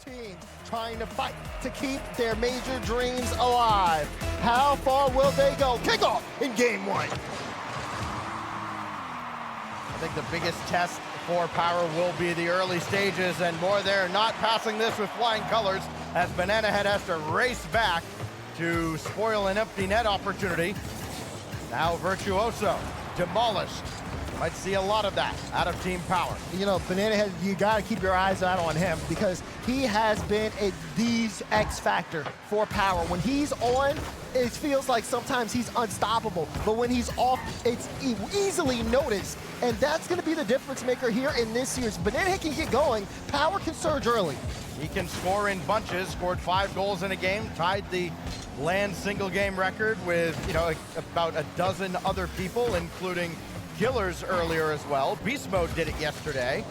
team trying to fight to keep their major dreams alive. How far will they go? Kickoff in game one. I think the biggest test for Power will be the early stages, and boy, they're not passing this with flying colors as Banana Head has to race back to spoil an empty net opportunity. Now Virtuoso demolished. Might see a lot of that out of Team Power. You know, Banana Head, you got to keep your eyes out on him because he has been the X factor for Power. When he's on, it feels like sometimes he's unstoppable, but when he's off, it's easily noticed, and that's going to be the difference maker here in this series. Banana Head can get going, Power can surge early. He can score in bunches, scored 5 goals in a game, tied the LAN single game record with, you know, about a dozen other people, including Killers earlier as well. Beast Mode did it yesterday.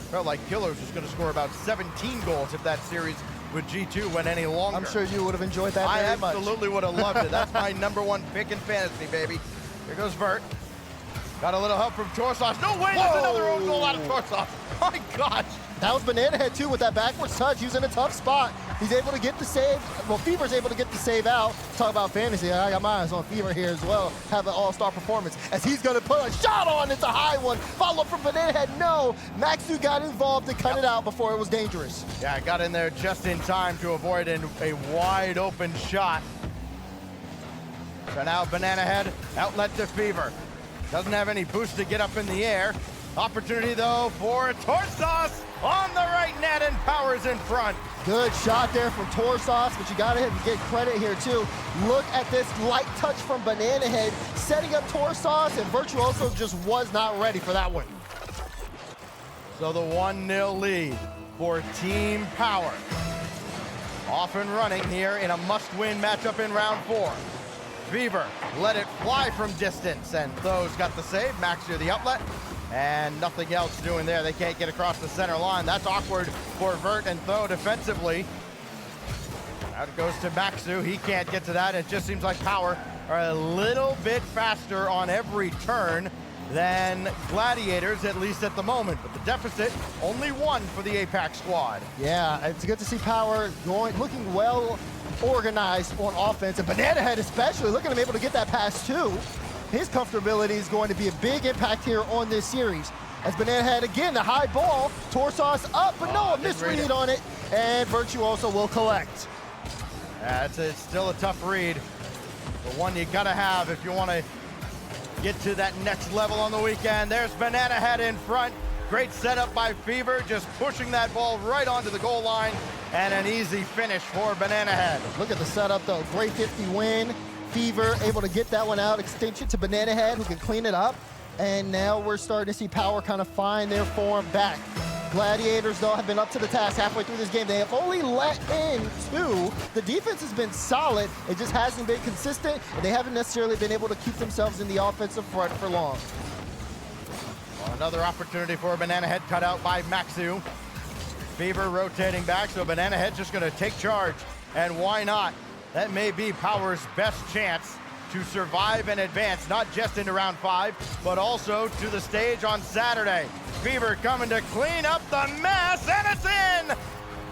Felt like Killers was going to score about 17 goals if that series with G2 went any longer. I'm sure you would have enjoyed that very much. I absolutely would have loved it. That's my #1 pick in fantasy, baby. Here goes Vert. Got a little help from Torsos. No way, there's another own goal out of Torsos. My gosh. That was Banana Head too with that backwards touch. He was in a tough spot. He's able to get the save. Well, Fever's able to get the save out. Talk about fantasy. I got my eyes on Fever here as well. Have an all-star performance as he's going to put a shot on. It's a high one. Follow up from Banana Head. No. Maxu got involved to cut it out before it was dangerous. Yeah, got in there just in time to avoid a wide open shot. So now Banana Head outlet to Fever. Doesn't have any boost to get up in the air. Opportunity though for Torsos on the right net, and Power's in front. Good shot there from Torsos, but you gotta get credit here too. Look at this light touch from Banana Head, setting up Torsos, and Virtuoso just was not ready for that one. So the 1-0 lead for Team Power. Off and running here in a must-win matchup in round 4. Fever let it fly from distance, and Tho's got the save. Maxu the outlet, and nothing else doing there. They can't get across the center line. That's awkward for Vert and Tho defensively. Now it goes to Maxu. He can't get to that. It just seems like Power are a little bit faster on every turn than Gladiators, at least at the moment. But the deficit, only 1 for the APAC squad. Yeah, it's good to see Power looking well organized on offense, and Banana Head especially, look at him able to get that pass too. His comfortability is going to be a big impact here on this series. As Banana Head, again, the high ball, Torsos up, but no, a misread on it, and Virtuoso will collect. It's still a tough read, but one you gotta have if you want to get to that next level on the weekend. There's Banana Head in front. Great setup by Fever, just pushing that ball right onto the goal line, and an easy finish for Banana Head. Look at the setup though, great 50 win. Fever able to get that one out, extension to Banana Head who can clean it up, and now we're starting to see Power kind of find their form back. Gladiators though have been up to the task halfway through this game. They have only let in 2. The defense has been solid, it just hasn't been consistent, and they haven't necessarily been able to keep themselves in the offensive front for long. Well, another opportunity for a Banana Head cut out by Maxu. Fever rotating back, so Banana Head just gonna take charge, and why not? That may be Power's best chance to survive and advance, not just into round 5, but also to the stage on Saturday. Fever coming to clean up the mess, and it's in!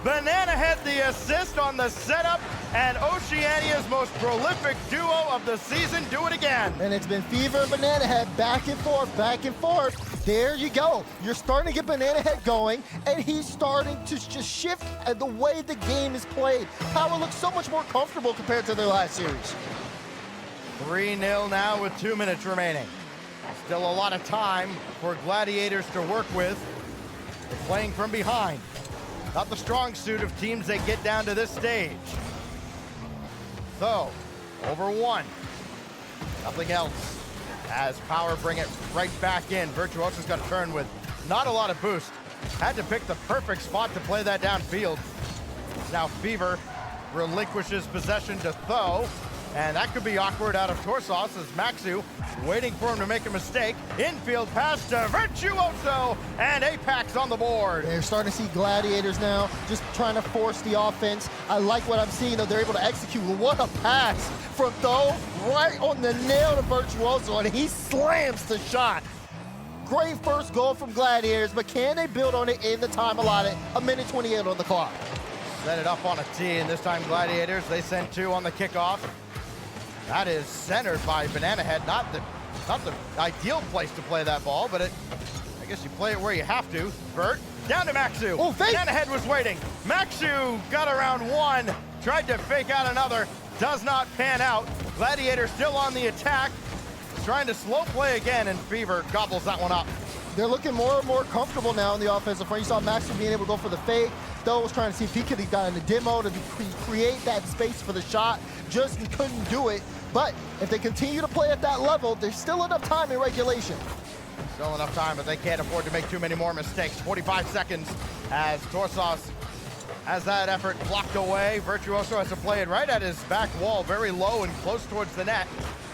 Banana Head the assist on the setup, and Oceania's most prolific duo of the season do it again. And it's been Fever and Banana Head back and forth, back and forth. There you go. You're starting to get Banana Head going, and he's starting to just shift the way the game is played. Power looks so much more comfortable compared to their last series. 3-0 now with 2 minutes remaining. Still a lot of time for Gladiators to work with. They're playing from behind. Not the strong suit of teams that get down to this stage. So, over 1. Nothing else. As Power bring it right back in. Virtuoso's got to turn with not a lot of boost. Had to pick the perfect spot to play that downfield. Now Fever relinquishes possession to Tho, and that could be awkward out of Torsos as Maxu waiting for him to make a mistake. Infield pass to Virtuoso, and Apex on the board. They're starting to see Gladiators now, just trying to force the offense. I like what I'm seeing, though. They're able to execute. What a pass from Tho, right on the nail to Virtuoso, and he slams the shot. great first goal from Gladiators, but can they build on it in the time allotted? A minute 28 on the clock. Set it up on a tee, and this time Gladiators, they send 2 on the kickoff. That is centered by Banana Head. Not the ideal place to play that ball, but I guess you play it where you have to. Vert, down to Maxu. Oh, fake! Banana Head was waiting. Maxu got around one, tried to fake out another, does not pan out. Gladiator still on the attack, trying to slow play again, and Fever gobbles that one up. They're looking more and more comfortable now in the offensive front. You saw Maxu being able to go for the fake. Though was trying to see if he could have gotten a demo to create that space for the shot. Just couldn't do it. But if they continue to play at that level, there's still enough time in regulation. Still enough time, but they can't afford to make too many more mistakes. 45 seconds as Torsos has that effort blocked away. Virtuoso has to play it right at his back wall, very low and close towards the net.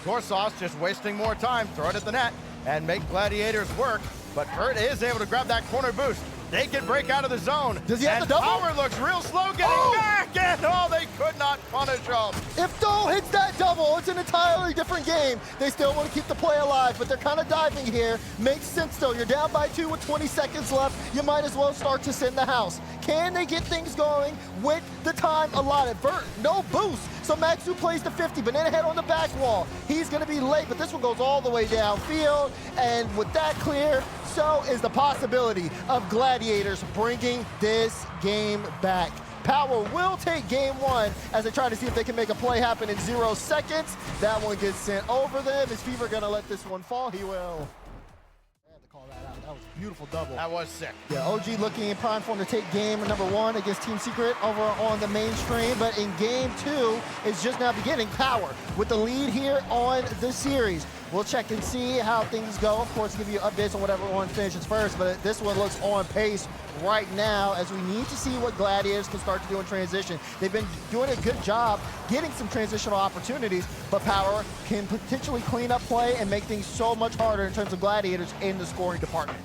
Torsos just wasting more time, throw it at the net and make Gladiators work. But Vert is able to grab that corner boost. They can break out of the zone. Does he have the double? Power looks real slow getting back, and they could not punish him. If Dole hits that double, it's an entirely different game. They still want to keep the play alive, but they're kind of diving here. Makes sense though. You're down by 2 with 20 seconds left. You might as well start to send the house. Can they get things going with the time allotted? Vert, no boost. So Maxu plays the 50. Banana Head on the back wall. He's going to be late, but this one goes all the way downfield. And with that clear, so is the possibility of Gladiators bringing this game back. Power will take game 1 as they try to see if they can make a play happen in 0 seconds. That one gets sent over them. Is Fever going to let this one fall? He will. I had to call that out. That was a beautiful double. That was sick. Yeah, OG looking in prime form to take game number 1 against Team Secret over on the mainstream, but in game 2, it's just now beginning. Power with the lead here on the series. We'll check and see how things go. Of course, give you updates on whatever one finishes first, but this one looks on pace right now as we need to see what Gladiators can start to do in transition. They've been doing a good job getting some transitional opportunities, but Power can potentially clean up play and make things so much harder in terms of Gladiators in the scoring department.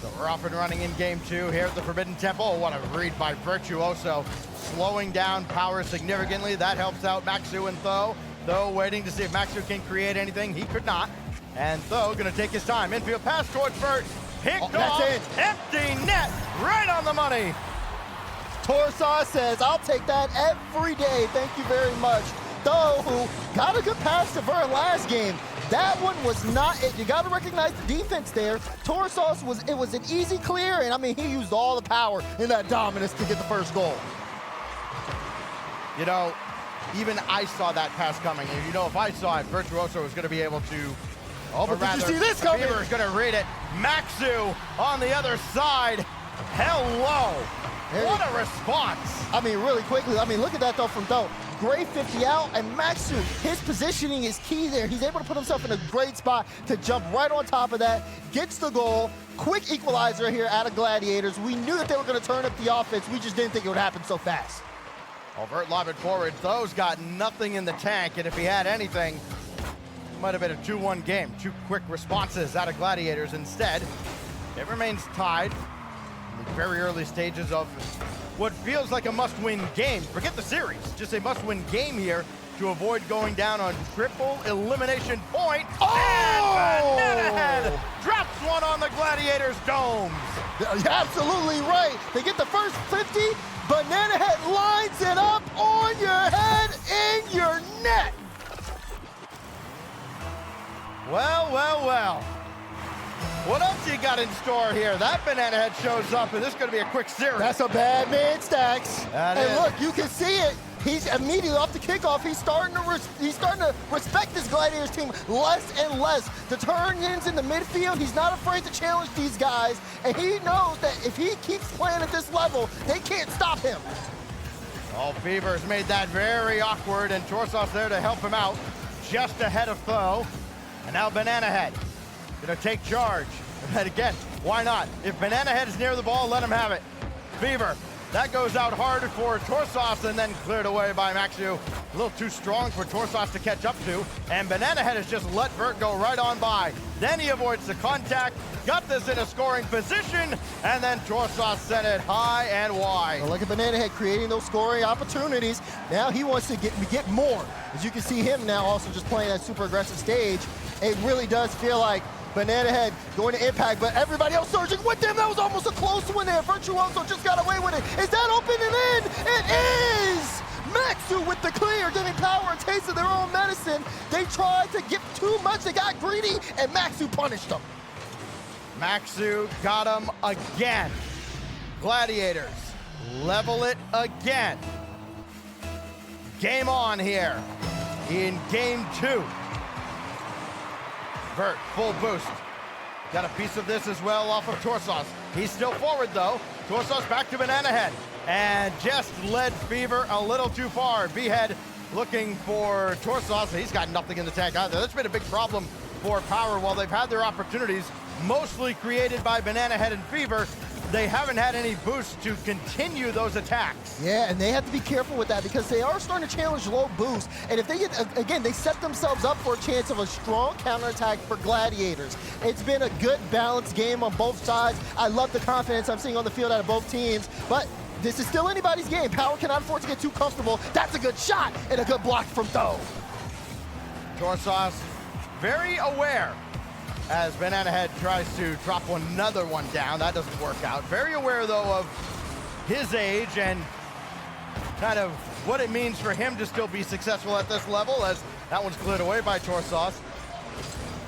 So we're off and running in game 2 here at the Forbidden Temple. What a read by Virtuoso. Slowing down Power significantly. That helps out Maxu and Tho. Tho waiting to see if Maxu can create anything. He could not. And Tho gonna take his time. Infield pass towards Vert. Picked off. Empty net. Right on the money. Torsos says, I'll take that every day. Thank you very much. Tho, who got a good pass to Vert last game. That one was not it. You got to recognize the defense there. Torsos it was an easy clear, and I mean, he used all the power in that dominance to get the first goal. You know, even I saw that pass coming, and you know, if I saw it, Virtuoso was going to be able to. Oh, but did you see this coming? Fever is going to read it. Maxu on the other side. Hello. What a response. I mean, really quickly. I mean, look at that though from Tho. Great 50 out, and Maxu, his positioning is key there. He's able to put himself in a great spot to jump right on top of that, gets the goal. Quick equalizer here out of Gladiators. We knew that they were going to turn up the offense. We just didn't think it would happen so fast. Vert lob it forward. Tho's got nothing in the tank, and if he had anything, it might have been a 2-1 game. 2 quick responses out of Gladiators. Instead, it remains tied in the very early stages of what feels like a must-win game. Forget the series, just a must-win game here to avoid going down on triple elimination point. Oh! And Banana Head drops one on the Gladiators' domes. You're absolutely right. They get the first 50. Banana Head lines it up on your head in your net. Well, well, well. What else you got in store here? That Banana Head shows up, and this is going to be a quick series. That's a bad man, Stacks. That and is. Look, you can see it. He's immediately off the kickoff. He's starting to respect this Gladiators team less and less. The turn-ins in the midfield, he's not afraid to challenge these guys, and he knows that if he keeps playing at this level, they can't stop him. Oh, Fever's made that very awkward, and Torsos there to help him out, just ahead of Tho. And now Banana Head gonna take charge. And again, why not? If Banana Head is near the ball, let him have it. Fever. That goes out hard for Torsos and then cleared away by Maxu. A little too strong for Torsos to catch up to. And Banana Head has just let Vert go right on by. Then he avoids the contact, got this in a scoring position, and then Torsos sent it high and wide. Well, look at Banana Head creating those scoring opportunities. Now he wants to get more. As you can see him now also just playing that super aggressive stage. It really does feel like Banana Head going to impact, but everybody else surging with them. That was almost a close one there. Virtuoso just got away with it. Is that open and in? It is! Maxu with the clear, giving Power a taste of their own medicine. They tried to get too much, they got greedy, and Maxu punished them. Maxu got him again. Gladiators level it again. Game on here in game 2. Vert, full boost. Got a piece of this as well off of Torsos. He's still forward though. Torsos back to Banana Head. And just led Fever a little too far. V-Head looking for Torsos. He's got nothing in the tank either. That's been a big problem for Power while they've had their opportunities, mostly created by Banana Head and Fever. They haven't had any boosts to continue those attacks. Yeah, and they have to be careful with that because they are starting to challenge low boost. And if they get, again, they set themselves up for a chance of a strong counterattack for Gladiators. It's been a good balanced game on both sides. I love the confidence I'm seeing on the field out of both teams, but this is still anybody's game. Power cannot afford to get too comfortable. That's a good shot and a good block from Tho. Torsos very aware as Banana Head tries to drop another one down. That doesn't work out. Very aware, though, of his age and kind of what it means for him to still be successful at this level, as that one's cleared away by Torsos.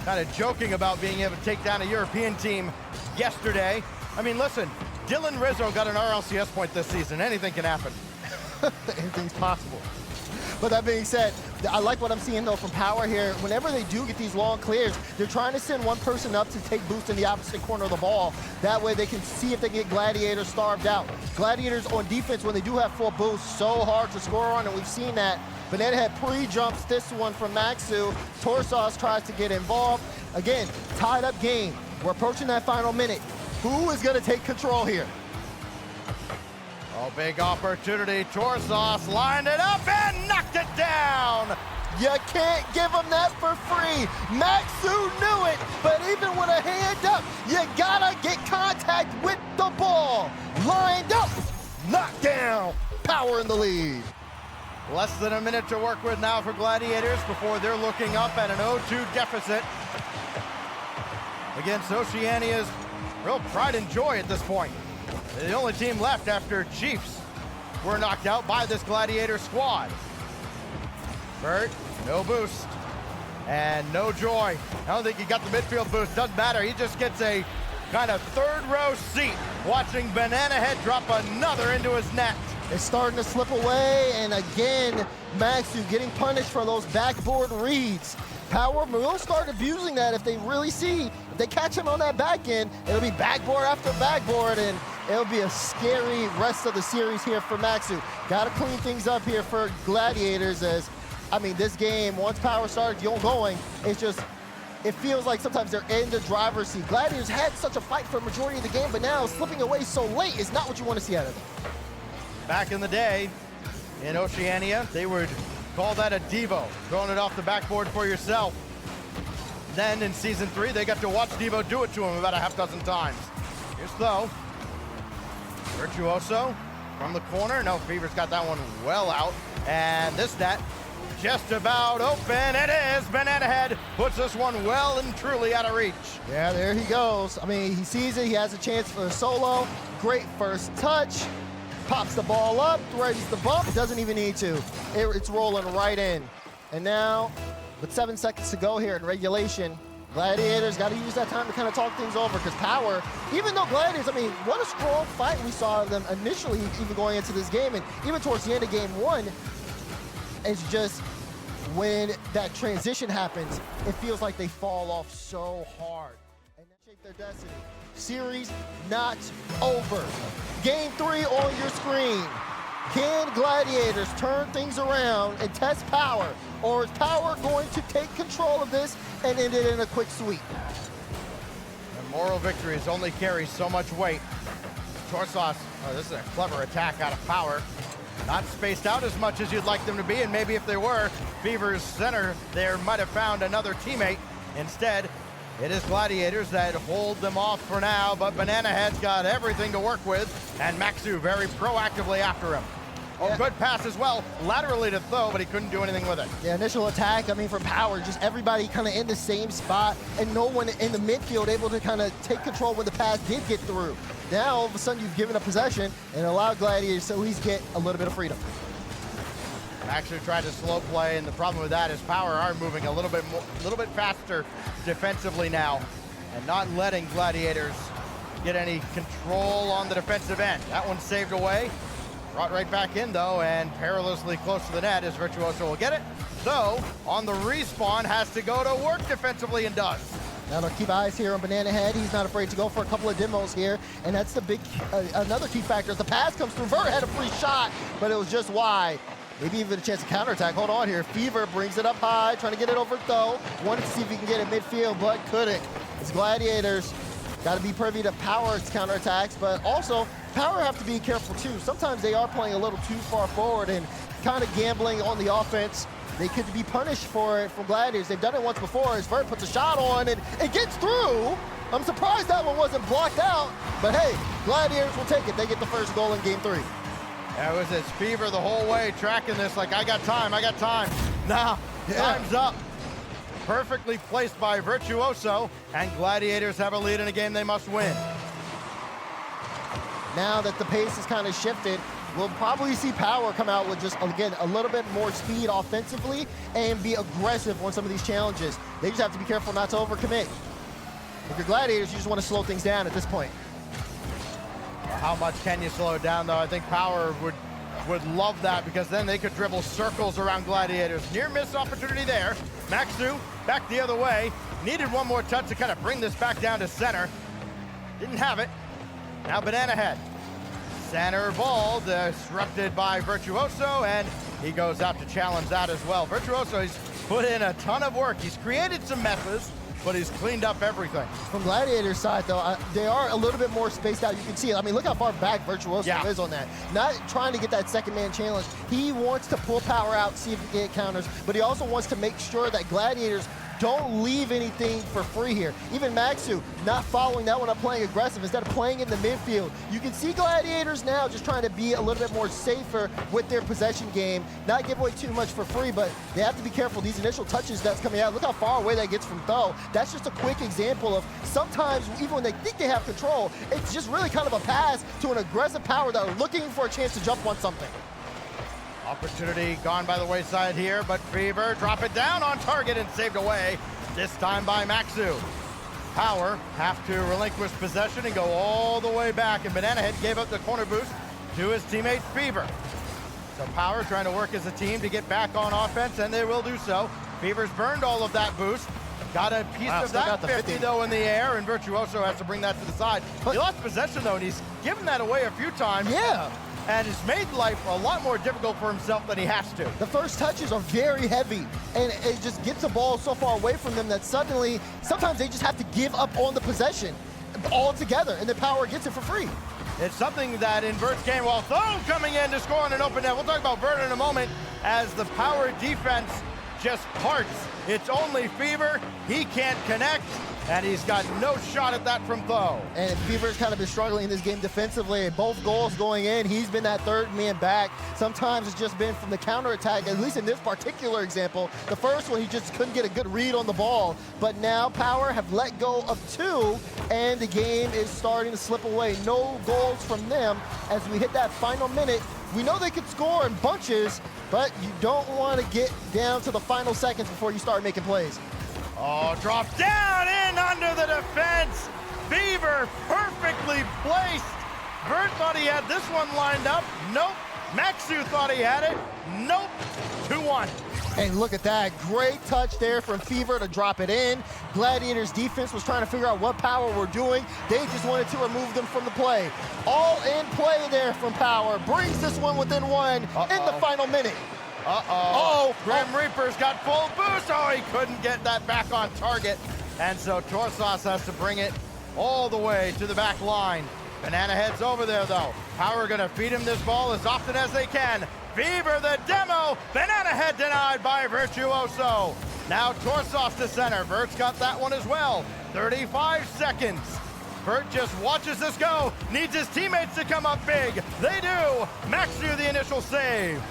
Kind of joking about being able to take down a European team yesterday. I mean, listen, Dylan Rizzo got an RLCS point this season. Anything can happen. Anything's possible. But that being said, I like what I'm seeing though from Power here. Whenever they do get these long clears, they're trying to send one person up to take boost in the opposite corner of the ball. That way they can see if they can get Gladiators starved out. Gladiators on defense, when they do have full boost, so hard to score on, and we've seen that. Banana Head pre-jumps this one from Maxu. Torsos tries to get involved. Again, tied up game. We're approaching that final minute. Who is gonna take control here? Oh, big opportunity. Torsos lined it up and knocked it down. You can't give them that for free. Maxu knew it, but even with a hand up, you gotta get contact with the ball. Lined up, knocked down, Power in the lead. Less than a minute to work with now for Gladiators before they're looking up at an 0-2 deficit against Oceania's real pride and joy at this point. They're the only team left after Chiefs were knocked out by this Gladiator squad. Bert, no boost and no joy. I don't think he got the midfield boost. Doesn't matter. He just gets a kind of third row seat watching Banana Head drop another into his net. It's starting to slip away, and again, Maxu getting punished for those backboard reads. Power will start abusing that if they really see. If they catch him on that back end, it'll be backboard after backboard, and it'll be a scary rest of the series here for Maxu. Got to clean things up here for Gladiators, as, I mean, this game, once Power starts going, it's just, it feels like sometimes they're in the driver's seat. Gladiators had such a fight for a majority of the game, but now slipping away so late is not what you want to see out of them. Back in the day, in Oceania, they would call that a Devo, throwing it off the backboard for yourself. Then in season 3, they got to watch Devo do it to him about a half dozen times. Here's Tho. Virtuoso from the corner. No, Fever's got that one well out. And this net just about open. It is. Banana Head puts this one well and truly out of reach. Yeah, there he goes. I mean, he sees it. He has a chance for a solo. Great first touch. Pops the ball up, readies the bump, doesn't even need to. It's rolling right in. And now, with 7 seconds to go here in regulation, Gladiators got to use that time to kind of talk things over, because Power, even though Gladiators, I mean, what a strong fight we saw them initially even going into this game, and even towards the end of game 1, it's just when that transition happens, it feels like they fall off so hard. And that shape their destiny. Series not over. Game 3 on your screen. Can Gladiators turn things around and test Power, or is Power going to take control of this and end it in a quick sweep? And moral victories only carry so much weight. Torsos, oh, this is a clever attack out of Power. Not spaced out as much as you'd like them to be, and maybe if they were, Fever's center there might have found another teammate. Instead, It is Gladiators that hold them off for now, but Banana Head's got everything to work with, and Maxu very proactively after him. Oh, yeah. Good pass as well, laterally to Tho, but he couldn't do anything with it. Yeah, initial attack, I mean, for Power, just everybody kind of in the same spot, and no one in the midfield able to kind of take control when the pass did get through. Now, all of a sudden, you've given a possession and allowed Gladiators to at least get a little bit of freedom. Maxu tried to slow play, and the problem with that is Power are moving a little bit faster defensively now, and not letting Gladiators get any control on the defensive end. That one's saved away. Brought right back in, though, and perilously close to the net as Virtuoso will get it. Though, on the respawn, has to go to work defensively and does. Now they'll keep eyes here on Banana Head. He's not afraid to go for a couple of demos here, and that's the big, another key factor. As the pass comes through, Vert had a free shot, but it was just wide. Maybe even a chance to counterattack. Hold on here. Fever brings it up high, trying to get it over Tho. Wanted to see if he can get it midfield, but couldn't. It's Gladiators. Got to be privy to Power's counterattacks, but also Power have to be careful too. Sometimes they are playing a little too far forward and kind of gambling on the offense. They could be punished for it from Gladiators. They've done it once before as Vert puts a shot on and it gets through. I'm surprised that one wasn't blocked out, but hey, Gladiators will take it. They get the first goal in game 3. That was his Fever the whole way, tracking this like, I got time. Nah, time's up. Perfectly placed by Virtuoso, and Gladiators have a lead in a game they must win. Now that the pace has kind of shifted, we'll probably see Power come out with just, again, a little bit more speed offensively and be aggressive on some of these challenges. They just have to be careful not to overcommit. If you're Gladiators, you just want to slow things down at this point. How much can you slow it down, though? I think Power would love that, because then they could dribble circles around Gladiators. Near miss opportunity there. Maxu back the other way. Needed one more touch to kind of bring this back down to center. Didn't have it. Now Banana Head. Center ball disrupted by Virtuoso, and he goes out to challenge that as well. Virtuoso, he's put in a ton of work. He's created some messes, but he's cleaned up everything. From Gladiator's side, though, they are a little bit more spaced out. You can see it. I mean, look how far back Virtuoso is on that. Not trying to get that second man challenge. He wants to pull Power out, see if he can get counters, but he also wants to make sure that Gladiators don't leave anything for free here. Even Maxu not following that one up, playing aggressive instead of playing in the midfield. You can see Gladiators now just trying to be a little bit more safer with their possession game, not give away too much for free, but they have to be careful. These initial touches that's coming out, look how far away that gets from Tho. That's just a quick example of sometimes, even when they think they have control, it's just really kind of a pass to an aggressive Power that are looking for a chance to jump on something. Opportunity gone by the wayside here, but Fever drop it down on target and saved away, this time by Maxu. Power have to relinquish possession and go all the way back, and Banana Head gave up the corner boost to his teammate Fever. So Power trying to work as a team to get back on offense, and they will do so. Fever's burned all of that boost. Got a piece of that 50 though in the air, and Virtuoso has to bring that to the side. He lost possession though, and he's given that away a few times. Yeah. And has made life a lot more difficult for himself than he has to. The first touches are very heavy, and it just gets the ball so far away from them that suddenly, sometimes they just have to give up on the possession altogether, and then Power gets it for free. It's something that in Vert's game, while Tho coming in to score on an open net. We'll talk about Vert in a moment, as the Power defense just parts. It's only Fever, he can't connect, and he's got no shot at that from Tho. And Fever's kind of been struggling in this game defensively. Both goals going in, he's been that third man back. Sometimes it's just been from the counterattack, at least in this particular example. The first one, he just couldn't get a good read on the ball. But now Power have let go of 2, and the game is starting to slip away. No goals from them as we hit that final minute. We know they could score in bunches, but you don't want to get down to the final seconds before you start making plays. Oh, drop down in under the defense. Fever perfectly placed. Vert thought he had this one lined up. Nope. Maxu thought he had it. Nope. 2-1. And look at that, great touch there from Fever to drop it in. Gladiators defense was trying to figure out what Power were doing. They just wanted to remove them from the play. All in play there from Power. Brings this one within 1 in the final minute. Grim Reaper's got full boost. Oh, he couldn't get that back on target. And so Torsos has to bring it all the way to the back line. Banana Head's over there though. Power gonna feed him this ball as often as they can. Fever the demo. Banana Head denied by Virtuoso. Now Torsos to center. Vert's got that one as well. 35 seconds. Bert just watches this go. Needs his teammates to come up big. They do. Maxu the initial save.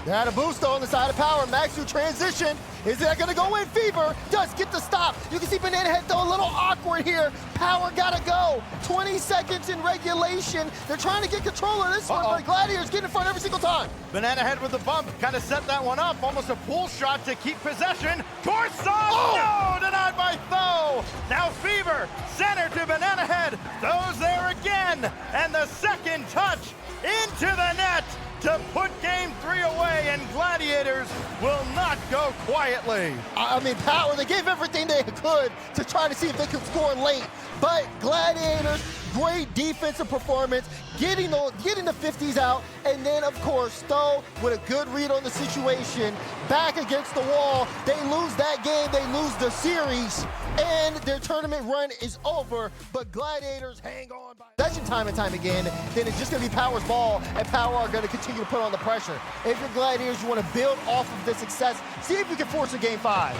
They had a boost on the side of Power. Maxu transition. Is that gonna go in? Fever does get the stop. You can see Banana Head though a little awkward here. Power gotta go. 20 seconds in regulation. They're trying to get control of this one, but Gladiators get in front every single time. Banana Head with the bump, kind of set that one up. Almost a pull shot to keep possession. Torso! No! Denied by Tho! Now Fever, center to Banana Head. Tho's there again. And the second touch into the net to put game 3 away, and Gladiators will not go quietly. I mean, Power, they gave everything they could to try to see if they could score late, but Gladiators, great defensive performance, getting the 50s out, and then, of course, Tho with a good read on the situation, back against the wall. They lose that game, they lose the series, and their tournament run is over, but Gladiators hang on by possession time and time again. Then it's just going to be Power's ball, and Power are going to continue to put on the pressure. If you're Gladiators, you want to build off of this success, see if you can force a game 5.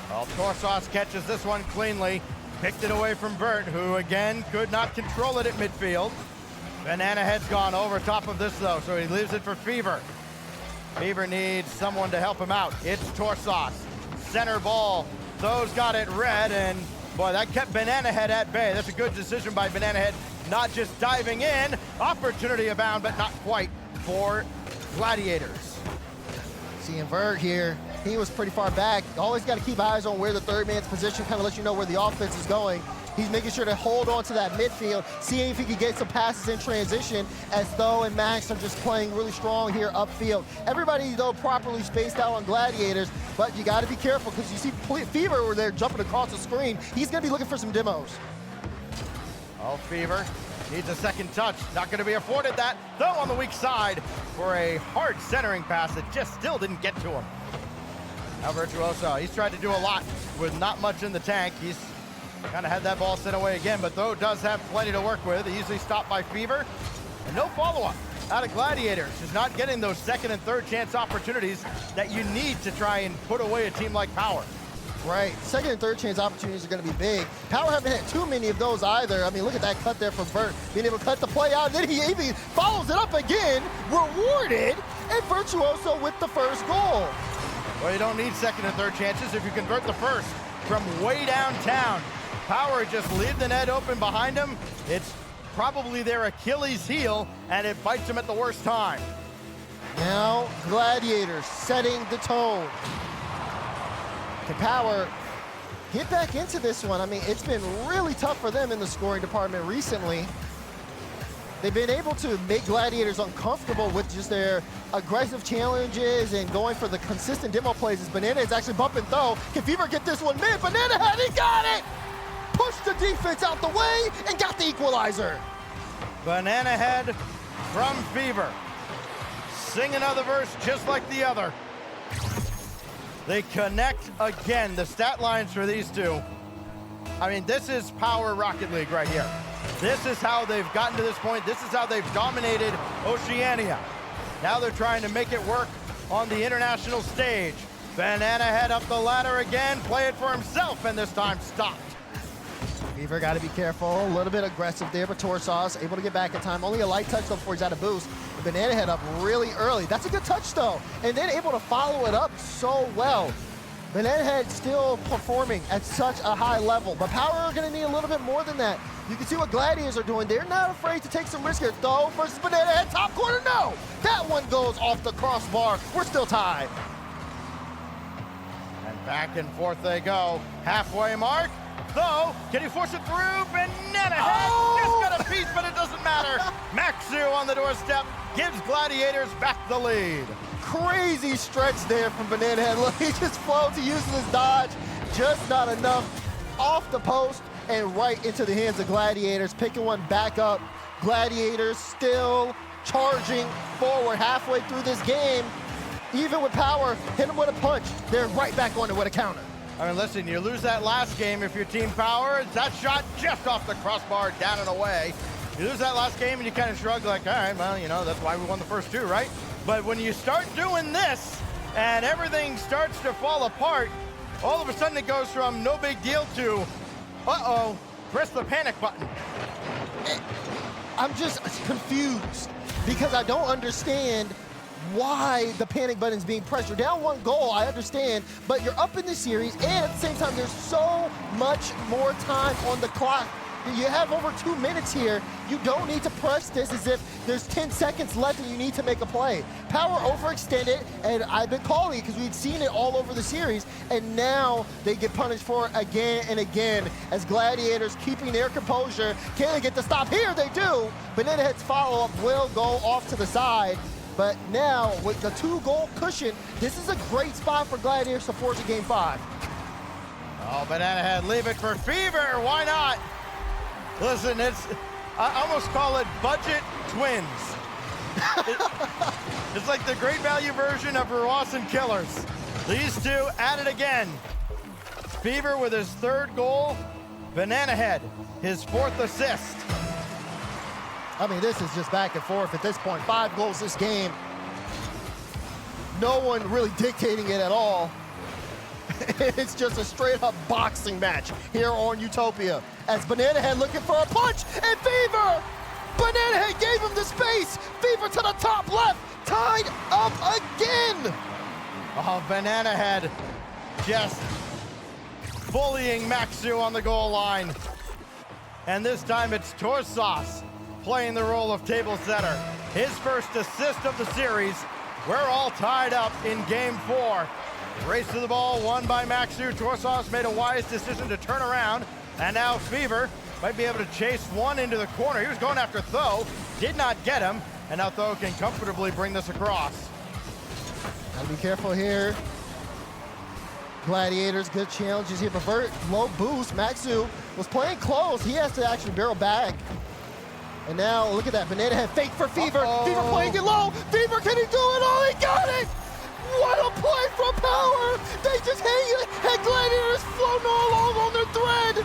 Well, Torsos catches this one cleanly. Picked it away from Bert, who again could not control it at midfield. Banana Head's gone over top of this though, so he leaves it for Fever. Fever needs someone to help him out. It's Torsos. Center ball. Tho's got it red, and boy, that kept Banana Head at bay. That's a good decision by Banana Head, not just diving in. Opportunity abound, but not quite for Gladiators. Seeing Berg here, he was pretty far back. Always got to keep eyes on where the third man's position, kind of lets you know where the offense is going. He's making sure to hold on to that midfield, seeing if he can get some passes in transition, as Tho and Max are just playing really strong here upfield. Everybody, though, properly spaced out on Gladiators, but you got to be careful because you see Fever over there jumping across the screen. He's going to be looking for some demos. Oh, Fever needs a second touch. Not going to be afforded that. Tho on the weak side for a hard centering pass that just still didn't get to him. Now Virtuoso, he's tried to do a lot with not much in the tank. He's kind of had that ball sent away again, but Tho does have plenty to work with. Easily stopped by Fever. And no follow-up out of Gladiators. Just not getting those second and third chance opportunities that you need to try and put away a team like Power. Right, second and third chance opportunities are going to be big. Power haven't had too many of those either. I mean, look at that cut there from Bert, being able to cut the play out, and then he even follows it up again, rewarded, and Virtuoso with the first goal. Well, you don't need second and third chances if you convert the first from way downtown. Power just leave the net open behind them. It's probably their Achilles heel, and it bites them at the worst time. Now, Gladiators setting the tone. Can Power get back into this one? I mean, it's been really tough for them in the scoring department recently. They've been able to make Gladiators uncomfortable with just their aggressive challenges and going for the consistent demo plays. As Banana is actually bumping Tho. Can Fever get this one mid? Banana Head, he got it! Pushed the defense out the way and got the equalizer. Banana Head from Fever. Sing another verse just like the other. They connect again. The stat lines for these two. I mean, this is Power Rocket League right here. This is how they've gotten to this point. This is how they've dominated Oceania. Now they're trying to make it work on the international stage. Banana Head up the ladder again, play it for himself, and this time stopped. Fever got to be careful, a little bit aggressive there, but Torsos able to get back in time. Only a light touch though before he's out of boost. The Banana Head up really early. That's a good touch though, and then able to follow it up so well. Banana Head still performing at such a high level, but Power are going to need a little bit more than that. You can see what Gladiators are doing. They're not afraid to take some risk here. Tho versus Banana Head, top corner, no! That one goes off the crossbar. We're still tied. And back and forth they go. Halfway mark. Tho, can he force it through? Banana Head just got a piece, but it doesn't matter. Maxu on the doorstep gives Gladiators back the lead. Crazy stretch there from Banana Head. Look, he just floats, he uses his dodge, just not enough. Off the post and right into the hands of Gladiators, picking one back up. Gladiators still charging forward halfway through this game. Even with Power, hit him with a punch, they're right back on it with a counter. I mean, listen, you lose that last game if you're Team Power. That shot just off the crossbar, down and away. You lose that last game and you kind of shrug like, all right, well, you know, that's why we won the first two, right? But when you start doing this and everything starts to fall apart, all of a sudden it goes from no big deal to Uh-oh. Press the panic button. I'm just confused because I don't understand why the panic button is being pressed. You're down 1 goal, I understand, but you're up in the series, and at the same time, there's so much more time on the clock. You have over 2 minutes here. You don't need to press this as if there's 10 seconds left and you need to make a play. Power overextended, and I've been calling it because we'd seen it all over the series, and now they get punished for it again and again as Gladiators keeping their composure. Can they get the stop? Here they do. Banana Head's follow-up will go off to the side. But now, with the 2-goal cushion, this is a great spot for Gladiators to force a Game 5. Oh, Banana Head, leave it for Fever. Why not? Listen, I almost call it budget twins. It's like the great value version of Rawson Killers. These two at it again. Fever with his 3rd goal. Banana Head, his 4th assist. I mean, this is just back and forth at this point. 5 goals this game. No one really dictating it at all. It's just a straight-up boxing match here on Utopia. As Banana Head looking for a punch, and Fever! Banana Head gave him the space. Fever to the top left, tied up again. Oh, Banana Head just bullying Maxu on the goal line. And this time it's Torsauce playing the role of table setter. His first assist of the series. We're all tied up in Game 4. Race to the ball, won by Maxu. Torsauce made a wise decision to turn around. And now Fever might be able to chase one into the corner. He was going after Tho, did not get him. And now Tho can comfortably bring this across. Gotta be careful here. Gladiators, good challenges here. But low boost. Maxu was playing close. He has to actually barrel back. And now look at that. Banana Head fake for Fever. Fever playing it low. Fever, can he do it? Oh, he got it! What a play from Power! They just hang it, and Gladiators floating all along on their thread.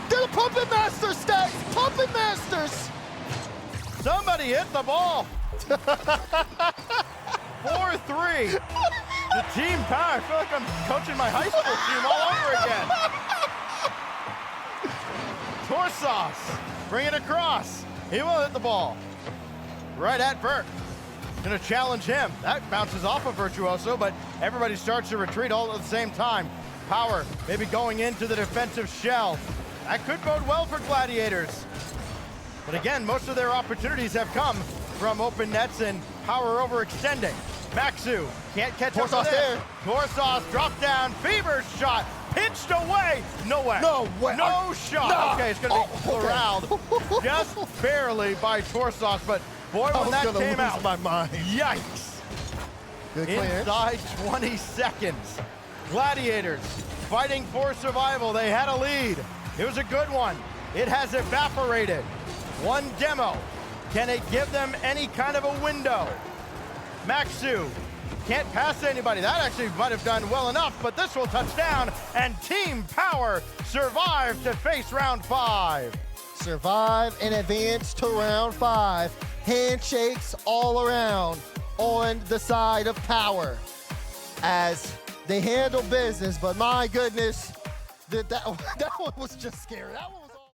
They're the Puppet Masters, Stacks. Puppet Masters. Somebody hit the ball. 4-3. The team power. I feel like I'm coaching my high school team all over again. Torsauce, bring it across. He will hit the ball. Right at Vert. Gonna challenge him. That bounces off of Virtuoso, but everybody starts to retreat all at the same time. Power maybe going into the defensive shell. That could bode well for Gladiators. But again, most of their opportunities have come from open nets and Power overextending. Maxu can't catch up to this. There. Torsauce dropped down. Fever's shot pinched away. No way. No way. No shot. No. Okay, it's gonna be corralled just barely by Torsauce, but boy, when that came out, my mind. Yikes. Good clearance. Inside 20 seconds. Gladiators fighting for survival. They had a lead. It was a good one. It has evaporated. One demo. Can it give them any kind of a window? Maxu can't pass anybody. That actually might have done well enough, but this will touch down, and Team Power survived to face round 5. Survive and advance to round 5. Handshakes all around on the side of Power as they handle business, but my goodness, that one was just scary. That one was